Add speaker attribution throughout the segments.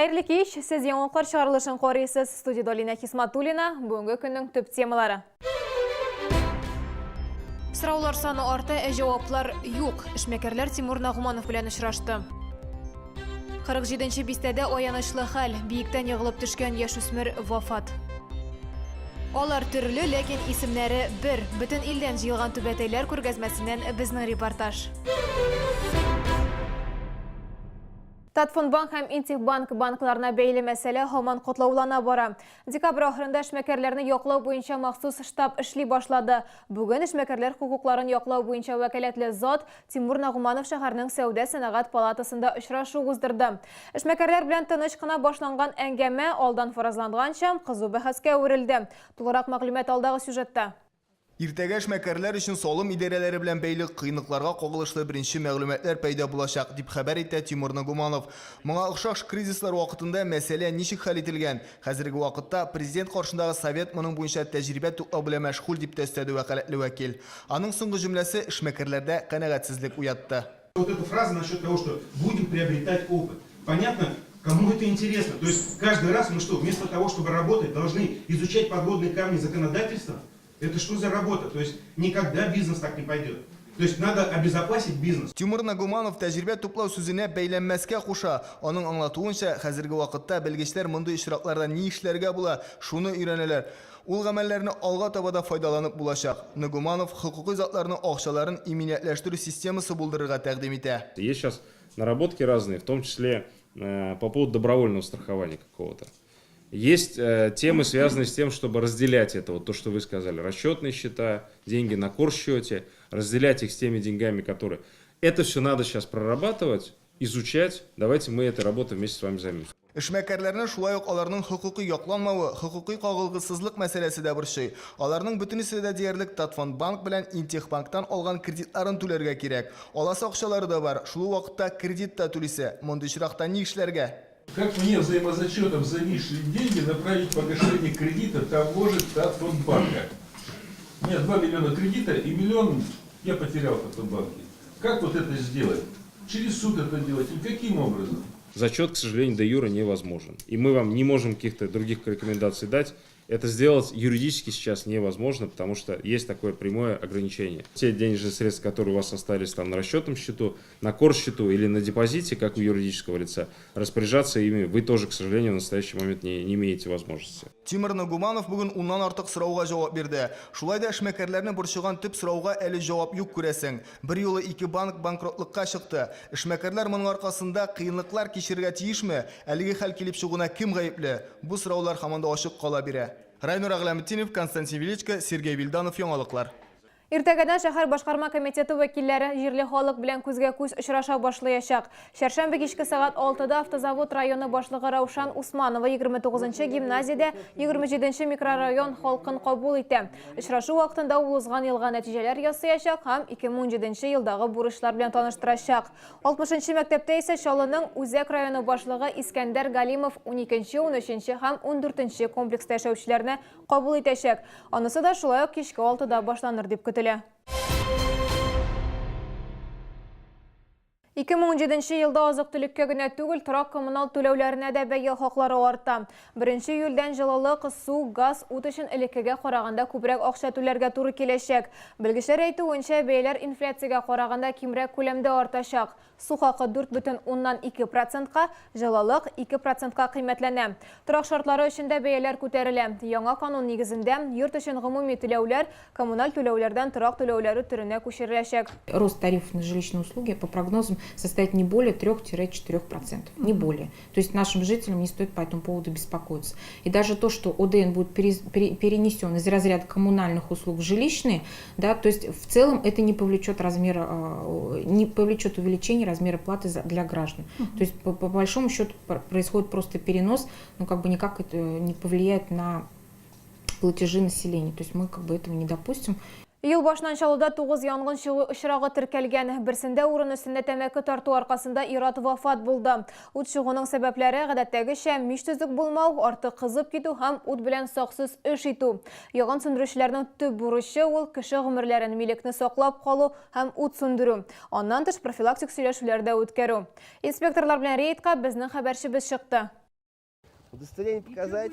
Speaker 1: Хайырлы кеш, сіз яңалықтар шығарылышын қорейсіз. Студияда Лина Хисматуллина, бүгінгі күннің төп темалары. Сұраулар саны арты, жауаплар юк. Ішмекерлер Тимур Нағуманов белән очрашты. 47-ші бистәдә аянышлы хәл, биектән егылып төшкән яшүсмер вафат. Алар төрле, ләкин исемнәре бер. Бөтен илдән җыелган түбәтәйләр күргәзмәсеннән безнең репортаж. Татфонбанк һәм Интехбанк банкларына бәйле мәсьәлә һаман катлаулана бара. Декабрь ахырында эшмәкәрләрне яклау буенча махсус штаб эшли башлады. Бүген эшмәкәрләр хукукларын яклау буенча вәкаләтле зат Тимур Нағуманов шәһәрнең Сәүдә сәнәгать палатасында очрашу уздырды. Эшмәкәрләр белән тыныч кына башланган әңгәмә алдан фаразланганча кызу бәхәскә үрелде. Тулырак мәгълүмат алдагы сюжетта.
Speaker 2: Иртәгә эшмәкәрләр өчен салым идарәләре белән бәйле кыйынлыкларга кагылышлы беренче мәгълүматлар пайда булачак, дип хәбәр итә Тимур Нағуманов. Моңа охшаш кризислар вакытында мәсьәлә ничек хәл ителгән? Хәзерге вакытта президент каршындагы совет моның буенча тәҗрибә туплау белән мәшгуль, дип тәэсдәде вәкаләтле вәкил. Аның соңгы җөмләсе эшмәкәрләрдә канәгатьсезлек уятты.
Speaker 3: Вот эта фраза насчет того, что будем приобретать опыт. Понятно, кому это интересно? То есть каждый раз мы что, вместо того, чтобы работать, должны изучать подводные камни законодательства? Это что за работа? То есть никогда бизнес так не пойдет. То есть надо обезопасить бизнес.
Speaker 2: Тимур Нағуманов тәҗрибә туплау сүзенә бәйләнмәскә куша. Аның аңлатуынча, хәзерге вакытта белгечләр мондый очракларда ни эшләргә була, шуны өйрәнәләр. Ул гамәлләрне алга табада файдаланып булачак. Нағуманов хокукый затларның акчаларын иминиятләштерү системасы булдырырга тәкъдим итә.
Speaker 4: Есть сейчас наработки разные, в том числе по поводу добровольного страхования какого-то. Есть темы, связанные с тем, чтобы разделять это, вот то, что вы сказали, расчетные счета, деньги на корсчете, разделять их с теми деньгами, которые... Это все надо сейчас прорабатывать, изучать. Давайте мы этой работой вместе с вами займемся.
Speaker 2: Эшмәкәрләрне шулай ук аларның хокукый якланмавы, хокукый кагылгысызлык мәсьәләсе дә борчый. Аларның бөтенесе дә диярлек Татфонбанк белән Интехбанктан алган кредитларын түләргә кирәк. Аласы акчалары да бар. Шул вакытта кредит та түлисе. Мондый чиракта ни эшләргә?
Speaker 5: Как мне взаимозачетом зависшие деньги направить погашение кредита того же Татфонбанка? У меня 2 миллиона кредита и 1 миллион я потерял в Татфонбанке. Как вот это сделать? Через суд это делать или каким образом?
Speaker 4: Зачет, к сожалению, де юре невозможен. И мы вам не можем каких-то других рекомендаций дать. Это сделать юридически сейчас невозможно, потому что есть такое прямое ограничение. Те денежные средства, которые у вас остались там на расчетном счету, на корсчету или на депозите, как у юридического лица, распоряжаться ими вы тоже, к сожалению, в настоящий момент не имеете возможности.
Speaker 2: Тимур Нағуманов бүген уннан артык сорауга җавап бирде. Шулай да эшмәкәрләрне борчыган төп сорауга әле җавап юк күрәсең. Бер юлы 2 банк банкротлыкка чыкты. Эшмәкәрләр моның аркасында кыенлыклар кичерергә тиешме? Әлеге хәл килеп чыгуына кем гаепле? Бу сораулар һаман да ачык кала бирә. Райнур Агләметдинов, Константин Величко, Сергей Вильданов, яңалыклар.
Speaker 1: Иртәгәдән шәһәр башкарма комитеты вәкилләре җирле халык белән күзгә-күз очраша башлаячак. Шәршәмбе кичке сәгать 6-да Автозавод районы башлыгы Раушан Усманова 29-нчы гимназиядә 27-нче микрорайон халкын кабул итә. Очрашу вакытында ул узган елга нәтиҗәләр ясаячак һәм 2017 елдагы бурычлар белән таныштырачак. 60-нчы мәктәптә исә Чаллының Үзәк районы башлыгы Искәндәр Галимов 12-нче, 13-нче һәм 14-нче комплекста яшәүчеләрне кабул итәчәк. Анысы да шулай ук кичке 6-да башланыр дип көтелә. 2017 елда азык-төлеккә генә түгел, торак коммунал түләүләренә дә бәя хаклары арта. 1 июльдән җылылык, су, газ, ут өчен элеккегә караганда күбрәк акча түләргә туры киләчәк. Белгечләр әйтүенчә, бәяләр инфляциягә караганда кимрәк күләмдә артачак. Су хакы 4,2%-ка, җылылык 2%-ка кыйммәтләнә. Торак шартлары өчен дә бәяләр күтәрелә. Яңа канун нигезендә йорт өчен гомуми түләүләр коммуналь түләүләрдән торак түләүләре түренә күчереләчәк.
Speaker 6: Рост тарифов на жилищные услуги по прогнозам составит не более 3-4%, не более. То есть нашим жителям не стоит по этому поводу беспокоиться. И даже то, что ОДН будет перенесен из разряда коммунальных услуг в жилищные, да, то есть в целом это не повлечет увеличения размера платы для граждан. То есть по большому счету происходит просто перенос, но как бы никак это не повлияет на платежи населения. То есть мы как бы этого не допустим.
Speaker 1: Ел башынан чалуда 9 янгын чыгу очрагы теркәлгән. Берсендә урын өстендә тәмәке тарту аркасында ир-ат вафат булды. Ут чыгуның сәбәпләре гадәттәгечә мич төзек булмау, артык кызып китү һәм ут белән саксыз эш итү. Янгын сөндерүчеләрнең төп бурычы ул кеше гомерләрен, милекне саклап калу һәм ут сөндерү. Аннан тыш профилактик сөйләшүләрдә үткәрү. Инспекторлар белән рейдка безнең хәбәрчебез чыкты.
Speaker 7: Удостоверение показать.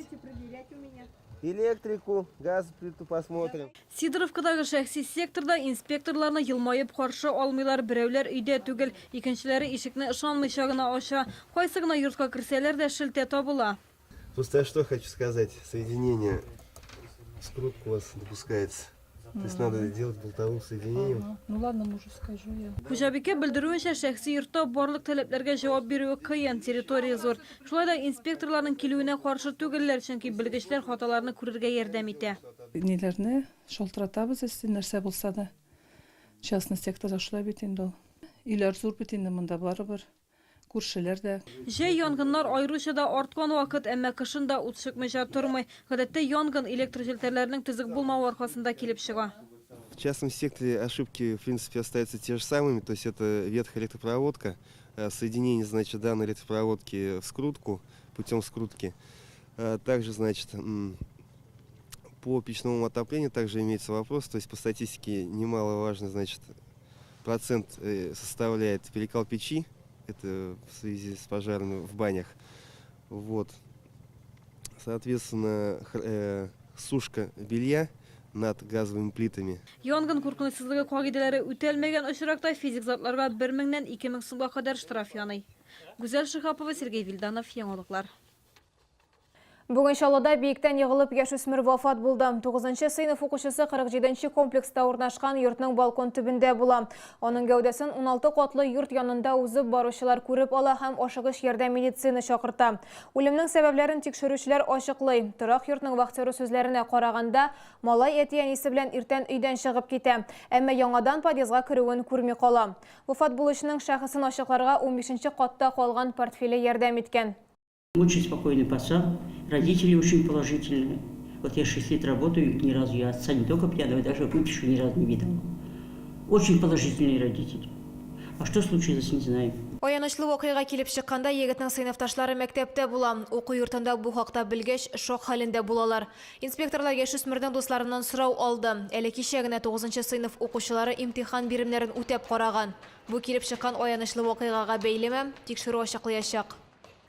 Speaker 7: Электрику, газ, плиту посмотрим.
Speaker 8: Сидоровкадагы шәхси секторда инспекторларны елмайып каршы алмыйлар. Берәүләр өйдә түгел, икенчеләре ишекне ышанмыйча гына ача. Кайсы гына йортка керсәләр дә шелтә табыла.
Speaker 7: Просто я что хочу сказать. Соединение скрутку у вас допускается. То есть надо делать болтовым соединением.
Speaker 9: Ну ладно, мужу скажу я.
Speaker 8: Хуҗабикә белдерүенчә, шәхси йортта барлык таләпләргә җавап бирүе кыен, территория зур. Шулай да инспекторларның килүенә каршы түгелләр, чөнки белгечләр хаталарны күрергә ярдәм итә.
Speaker 9: Неләрне шалтыратабыз, если нәрсә булса да. Частный секторда шулай бит инде ул. Өйләр зур бит инде, монда барыбер. Күршеләр дә.
Speaker 8: Җәй янгыннар айрыуча да арткан вакыт, әмма кышын да ут чыкмыйча тормый. Гадәттә янгын электр җилтәрләренең төзек булмау аркасында килеп чыга.
Speaker 7: В частном секторе ошибки, в принципе, остаются те же самыми. То есть это ветхая электропроводка, соединение, значит, данной электропроводки в скрутку, путем скрутки. Также, значит, по печному отоплению также имеется вопрос. То есть по статистике немаловажный, значит, процент составляет перекал печи. Это в связи с пожарами в банях. Вот. Соответственно, сушка белья над газовыми плитами.
Speaker 8: Янгын куркынычсызлыгы кагыйдәләре үтәлмәгән очракта физик затларга 1000-нән 2000 сумга кадәр штраф яный. Гүзәл Шихапова, Сергей Вильданов, яңалыклар.
Speaker 1: Бүгін Шалода биіктен егылып яшүсмір вафат болды. 9-нчы сыйныф оқушысы 47-нчы комплекста орнашқан йортның балкон түбендә була. Оның гәүдәсен 16 катлы йорт янында узып баручылар күреп ала һәм ашыгыч ярдәм медицина чакырта. Үлемнең сәбәпләрен тикшерүчеләр ачыклый. Торак йортның вахтеры сүзләренә караганда, малай әти-әнисе белән иртән өйдән чыгып китә, әмма яңадан подъездга керүен күрми кала. Вафат булучының шәхесен ачыкларга 15-нчы катта калган портфеле ярдәм иткән.
Speaker 10: Очень спокойный пацан, родители очень положительные. Вот я 6 лет работаю, ни разу я отца не только пьяного, даже выпившего ни разу не видел. Очень положительные родители. А что случилось, не знаю.
Speaker 1: Аянычлы вакыйга килеп чыкканда егетнең сыйныфташлары мәктәптә була. Уку йортында бу хакта белгәч, шок хәлендә булалар. Инспекторлар яшүсмернең дусларыннан сорау алды. Әле кичә генә 9-нчы сыйныф укучылары имтихан биремнәрен үтәп караган. Бу килеп чыккан аянычлы вакыйгага бәйлеме тикшерү ачыклаячак.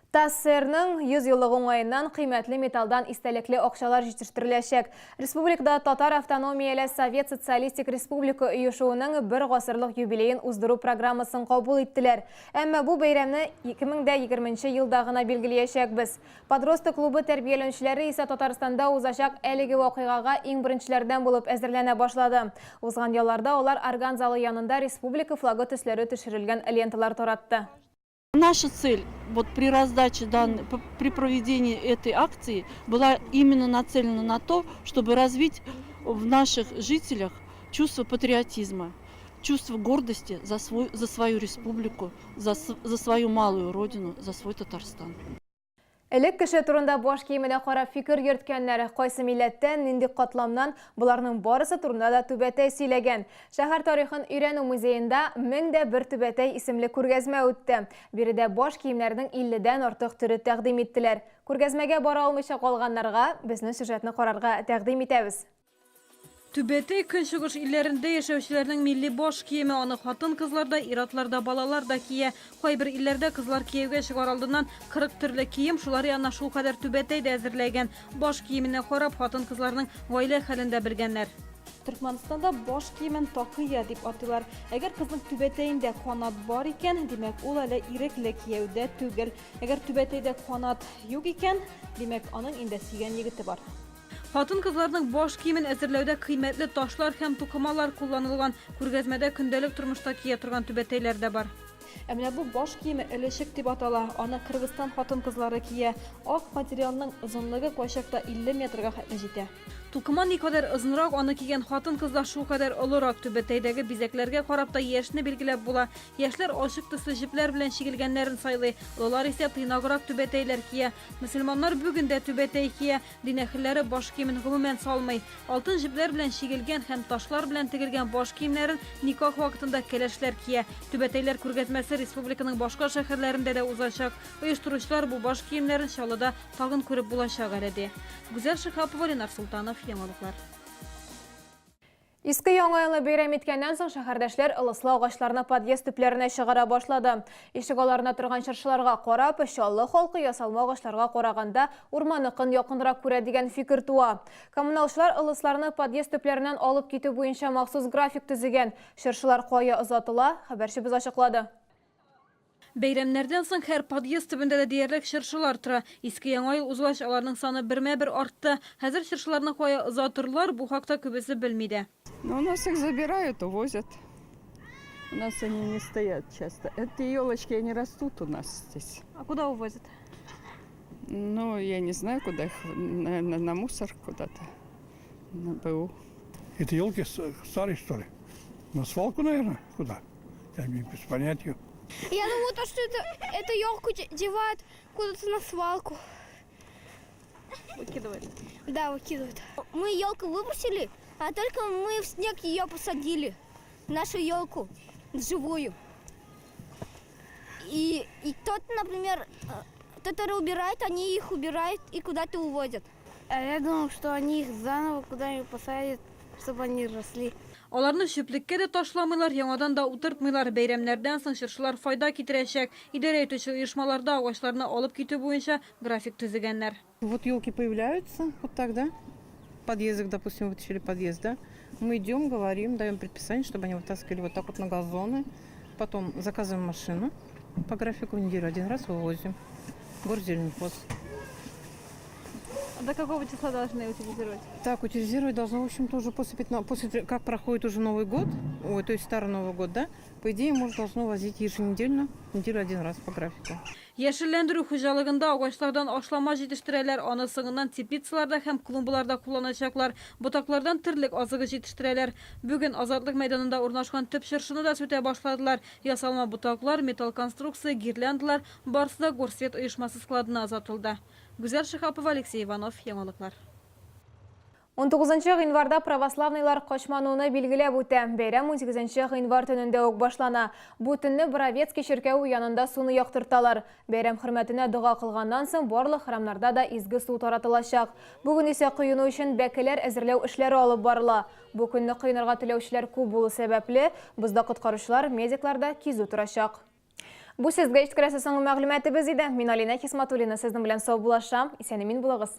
Speaker 1: ТАССРның 100 еллыгы уңаеннан кыйммәтле металлдан истәлекле акчалар җитештереләчәк. Республикада Татар автономияле Совет Социалистик Республика оешуының 1 гасырлык юбилейын уздыру программасын кабул иттеләр. Әмма бу бәйрәмне 2020 елда гына билгеләячәкбез. Подросток клубы тәрбияләнүчеләре исә Татарстанда узачак әлеге вакыйгага иң беренчеләрдән булып әзерләнә башлады. Узган елларда алар орган залы янында республика флагы төсләре төшерелгән ленталар таратты.
Speaker 11: Наша цель при раздаче при проведении этой акции была именно нацелена на то, чтобы развить в наших жителях чувство патриотизма, чувство гордости за свою республику, за свою малую родину, за свой Татарстан.
Speaker 1: Элек кеше турында баш киеменә карап фикер йөрткәннәр, кайсы милләттән, нинди катламнан, буларның барысы турында да Түбәтәй сөйләгән. Шәһәр тарихын өйрәнү музеенда 1001 Түбәтәй исемле күргәзмә үтте. Биредә баш киемнәрнең 50-дән артык төре тәкъдим иттеләр. Күргәзмәгә бара алмыйча калганнарга безнең сюжетны карарга тәкъдим итәбез.
Speaker 8: Түбәтәй көнчыгыш илләрендә яшәүчеләрнең милли баш киеме, аны хатын-кызларда, ир-атларда, балаларда кия. Кайбер илләрдә кызлар кияүгә чыгар алдыннан 40 төрле кием, шулар янына шул кадәр Түбәтәйдә әзерләгән. Баш киеменә карап, хатын-кызларның гаилә хәлендә белгәннәр. Түркмәнстанда баш киемен такыя дип атыйлар. Әгәр кызның Түбәтәйендә канат бар икән, димәк ул әле ирекле кияүдә түгел. Әгәр Түбәтәйдә канат юк икән, димәк аның инде сөйгән егете бар. Хатын-кызларның баш киемен әзерләүдә кыйммәтле ташлар һәм тукымалар кулланылган. Күргәзмәдә көндәлек тормышта кия торган Түбәтәйләр дә бар. Менә бу баш киеме элешек дип атала. Аны Кыргызстан хатын-кызлары кия. Ак материалның озынлыгы кайчакта 50 метрга хәтле җитә. Тукыман никадәр озынрак, аны кигән хатын-кызлар шул кадәр олырак. Түбәтәйдәге бизәкләргә карап та яшьне билгеләп була. Яшьләр ачык төсле җепләр белән чигелгәннәрен сайлый. Олар исә тыйнаграк Түбәтәйләр кия. Мөселманнар бүген дә Түбәтәй кия. Дин әһелләре баш киемен гомумән салмый. Алтын җепләр белән чигелгән һәм ташлар белән тегелгән баш киемнәрен никах вакытында кәләшләр кия. Түбәтәйләр күргәзмәсе республиканың башка шәһәрләрендә дә узачак. Оештыручылар бу баш киемнәрен Чаллыда тагын күреп булачак әле ди. Гүзәл Шихапова, Ленар Султанов, яңалыклар.
Speaker 1: Иске яңа елны бәйрәм иткәннән соң шәһәрдәшләр ылыслы агачларны подъезд төпләренә чыгара башлады. Ишек аларына торган чыршыларга карап, Чаллы халкы ясалма агачларга караганда урманыкын якынрак күрә дигән фикер туа. Коммуналчылар ылысларны подъезд төпләреннән алып китү буенча махсус график төзегән. Чыршылар кая озатыла, хәбәрчебез ачыклады.
Speaker 8: Бәйрәмнәрдән соң һәр подъезд төбендә дә диярлек чыршылар тора. Иске яңа ел узгач аларның саны бермә-бер артты. Хәзер чыршыларны кая озатырлар, бу хакта күбесе белми дә.
Speaker 12: Но у нас их забирают, увозят. У нас они не стоят часто. Эти елочки, они растут у нас здесь.
Speaker 8: А куда увозят?
Speaker 12: Ну, я не знаю, куда их, наверное, на мусор куда-то, на БУ.
Speaker 13: Эти елки старые, что ли? На свалку, наверное? Куда? Я без понятия.
Speaker 14: Я думаю, что эту елку девают куда-то на свалку.
Speaker 8: Выкидывают?
Speaker 14: Да, выкидывают. Мы елку выбросили, а только мы в снег ее посадили. Нашу елку живую. И кто-то, например, который убирает, они их убирают и куда-то увозят. А я думаю, что они их заново куда-нибудь посадят, чтобы они росли.
Speaker 8: Аларны чүплеккә дә ташламыйлар, яңадан да утыртмыйлар. Бәйрәмнәрдән соң чыршылар файда китерәчәк. Идарә итүче оешмаларда агачларны алып китү буенча график төзегәннәр.
Speaker 12: Вот елки появляются, вот так, да? Подъездах, допустим, вытащили подъезд, да? Мы идем, говорим, даем предписание, чтобы они вытаскивали вот так вот на газоны. Потом заказываем машину. По графику в неделю один раз вывозим. Горзеленхоз.
Speaker 8: До какого числа должны утилизировать?
Speaker 12: Так, утилизировать должно, в общем-то, уже после как проходит уже Новый год, то есть Старый Новый год, да? По идее, может, должно возить еженедельно, неделю один раз по графику.
Speaker 8: Яшелләндерү хуҗалыгында агачлардан ашлама җитештерәләр, аны соңыннан теплицаларда һәм клумбаларда кулланачаклар. Ботаклардан терлек азыгы җитештерәләр. Бүген Азатлык мәйданында урнашкан төп чыршыны да сүтә башладылар. Ясалма ботаклар, металл конструкция, гирляндалар барысы да Горсвет оешмасы складына озатылды. Гүзәл Шихапова, Алексей Иванов, Яңалыклар.
Speaker 1: 19 гыйнварда православныйлар качмануны билгеләп үтә. Бәйрәм 18 гыйнвар төнендә үк башлана. Бу төнне Боровецкий ширкәү янында суны яктырталар. Бәйрәм хөрмәтенә дуга кылганнан соң барлык храмнарда да изге су таратылачак. Бүген исә коену өчен бәкеләр әзерләү эшләре алып барыла. Бу көнне коенырга теләүчеләр күп булу сәбәпле, бездә коткаручылар, медикларда кизү торачак. Бу сезгә җиткерәсе соңгы мәгълүматыбыз иде. Мин Алина Хисматуллина сезнең белән сау булашам. Исән-имин булыгыз.